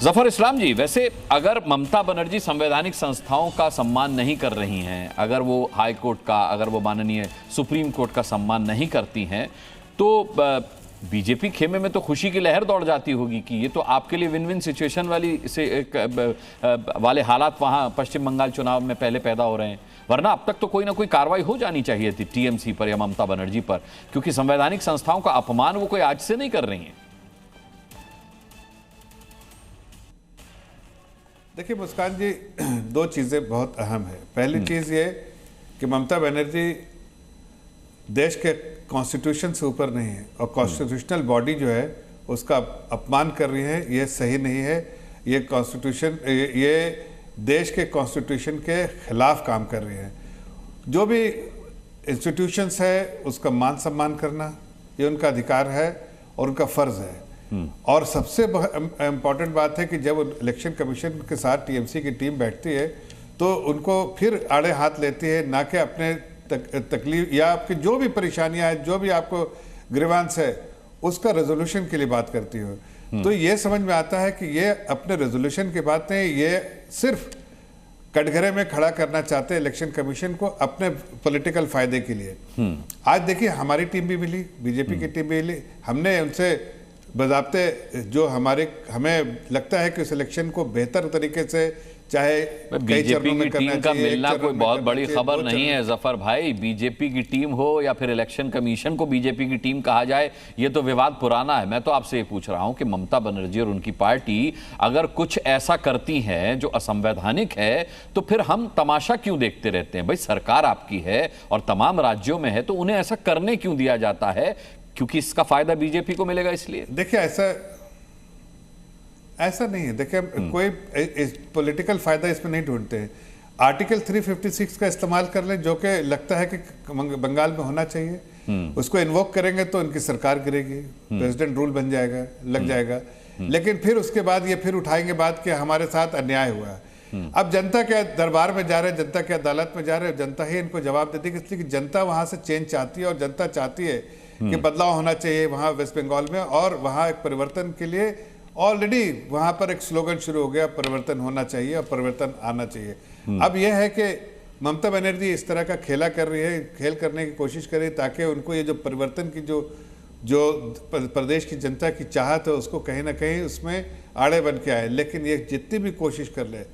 जफर इस्लाम जी, वैसे अगर ममता बनर्जी संवैधानिक संस्थाओं का सम्मान नहीं कर रही हैं, अगर वो हाई कोर्ट का, अगर वो माननीय सुप्रीम कोर्ट का सम्मान नहीं करती हैं, तो बीजेपी खेमे में तो खुशी की लहर दौड़ जाती होगी कि ये तो आपके लिए विन विन सिचुएशन वाले हालात वहाँ पश्चिम बंगाल चुनाव में पहले पैदा हो रहे हैं। वरना अब तक तो कोई ना कोई कार्रवाई हो जानी चाहिए थी टीएमसी पर या ममता बनर्जी पर, क्योंकि संवैधानिक संस्थाओं का अपमान वो कोई आज से नहीं कर रही हैं। देखिए मुस्कान जी, दो चीज़ें बहुत अहम है। पहली चीज़ ये कि ममता बनर्जी देश के कॉन्स्टिट्यूशन से ऊपर नहीं है और कॉन्स्टिट्यूशनल बॉडी जो है उसका अपमान कर रही है। ये सही नहीं है। ये कॉन्स्टिट्यूशन, ये देश के कॉन्स्टिट्यूशन के खिलाफ काम कर रही है। जो भी इंस्टीट्यूशंस है उसका मान सम्मान करना ये उनका अधिकार है और उनका फ़र्ज़ है। और सबसे इम्पॉर्टेंट बात है कि जब इलेक्शन कमीशन के साथ टीएमसी की टीम बैठती है तो उनको फिर आड़े हाथ लेती है, ना कि अपने तकलीफ या आपकी जो भी परेशानियां हैं, जो भी आपको ग्रीवांस है, उसका रेजोल्यूशन के लिए बात करती हो। तो ये समझ में आता है कि ये अपने रेजोल्यूशन की बातें ये सिर्फ कटघरे में खड़ा करना चाहते हैं इलेक्शन कमीशन को अपने पॉलिटिकल फायदे के लिए। आज देखिए हमारी टीम भी मिली, बीजेपी की टीम भी मिली, हमने उनसे बज़ाब्ते जो हमें लगता है कि इस इलेक्शन को बेहतर तरीके से, चाहे बीजेपी की टीम का मिलना कोई बहुत बड़ी खबर नहीं है जफर भाई। बीजेपी की टीम हो या फिर इलेक्शन कमीशन को बीजेपी की टीम कहा जाए, ये तो विवाद पुराना है। मैं तो आपसे ये पूछ रहा हूं कि ममता बनर्जी और उनकी पार्टी अगर कुछ ऐसा करती है जो असंवैधानिक है, तो फिर हम तमाशा क्यों देखते रहते हैं? भाई सरकार आपकी है और तमाम राज्यों में है, तो उन्हें ऐसा करने क्यों दिया जाता है? क्योंकि इसका फायदा बीजेपी को मिलेगा इसलिए। देखिए ऐसा नहीं है। देखिए कोई पॉलिटिकल फायदा इसमें नहीं ढूंढते हैं। आर्टिकल 356 का इस्तेमाल कर लें, जो कि लगता है कि बंगाल में होना चाहिए, उसको इन्वोक करेंगे तो उनकी सरकार गिरेगी, प्रेसिडेंट रूल बन जाएगा, लग जाएगा। लेकिन फिर उसके बाद ये फिर उठाएंगे बात कि हमारे साथ अन्याय हुआ है। अब जनता के दरबार में जा रहे हैं, जनता के अदालत में जा रहे हैं, जनता ही इनको जवाब देती है, इसलिए कि जनता वहां से चेंज चाहती है और जनता चाहती है कि बदलाव होना चाहिए वहां वेस्ट बंगाल में, और वहां एक परिवर्तन के लिए ऑलरेडी वहां पर एक स्लोगन शुरू हो गया, परिवर्तन होना चाहिए और परिवर्तन आना चाहिए। अब यह है कि ममता बनर्जी इस तरह का खेला कर रही है, खेल करने की कोशिश कर रही है ताकि उनको ये जो परिवर्तन की जो प्रदेश की जनता की चाहत है उसको कहीं ना कहीं उसमें आड़े बन के आए। लेकिन ये जितनी भी कोशिश कर ले,